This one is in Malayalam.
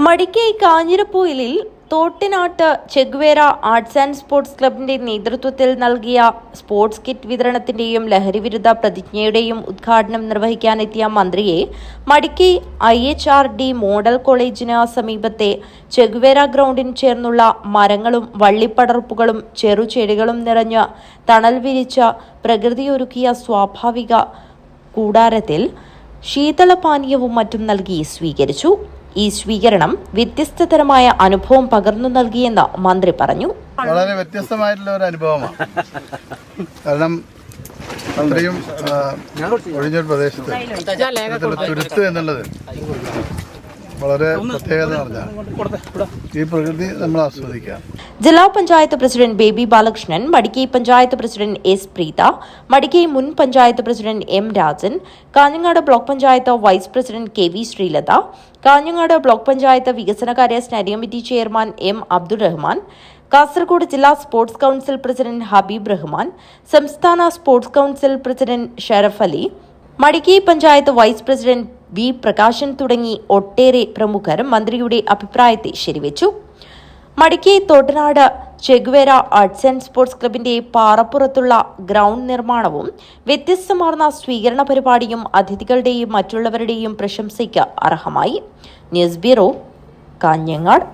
മടിക്കൈ കാഞ്ഞിരപ്പൊയിലിൽ തോട്ടിനാട്ട് ചെഗ്വേര ആർട്സ് ആൻഡ് സ്പോർട്സ് ക്ലബിന്റെ നേതൃത്വത്തിൽ നൽകിയ സ്പോർട്സ് കിറ്റ് വിതരണത്തിന്റെയും ലഹരിവിരുദ്ധ പ്രതിജ്ഞയുടെയും ഉദ്ഘാടനം നിർവഹിക്കാനെത്തിയ മന്ത്രിയെ മടിക്കൈ IHRD മോഡൽ കോളേജിന് സമീപത്തെ ചെഗ്വേര ഗ്രൗണ്ടിന് ചേർന്നുള്ള മരങ്ങളും വള്ളിപ്പടർപ്പുകളും ചെറുചെടികളും നിറഞ്ഞ് തണൽ വിരിച്ച പ്രകൃതിയൊരുക്കിയ സ്വാഭാവിക കൂടാരത്തിൽ ശീതളപാനീയവും മറ്റും നൽകി സ്വീകരിച്ചു. ഈ സ്വീകരണം വ്യത്യസ്തതരമായ അനുഭവം പകർന്നു നൽകിയെന്ന് മന്ത്രി പറഞ്ഞു. വളരെ വ്യത്യസ്തമായിട്ടുള്ള ഒരു അനുഭവമാണ്. കാരണം അത്രയും ഒഴിഞ്ഞൊരു പ്രദേശത്ത് തുരുത്ത് എന്നുള്ളത് വളരെ പ്രത്യേകത പറഞ്ഞാണ്. ഈ പ്രകൃതി നമ്മൾ ആസ്വദിക്കാം. ജില്ലാ panchayat president Baby Balakrishnan, Madikkai panchayat president S. Preetha, Madikkai മുൻ panchayat president M. Rajan, Kanhangad block panchayat vice president KV. Sreelatha, Kanhangad block panchayat വികസനകാര്യ standing committee chairman M. Abdul Rahman, Kasaragod ജില്ലാ sports council president Habeeb Rahman, സംസ്ഥാന sports council president Sharaf Ali, Madikkai panchayat vice president V. Prakashan തുടങ്ങി ഒട്ടേറെ പ്രമുഖർ മന്ത്രിയുടെ അഭിപ്രായത്തെ ശരിവെച്ചു. Madikkai Thottanad Che Guevara arts and sports ക്ലബിന്റെ പാറപ്പുറത്തുള്ള ഗ്രൗണ്ട് നിർമ്മാണവും വ്യത്യസ്തമാർന്ന സ്വീകരണ പരിപാടിയും അതിഥികളുടെയും മറ്റുള്ളവരുടെയും പ്രശംസയ്ക്ക് അർഹമായി. News bureau, Kanhangad.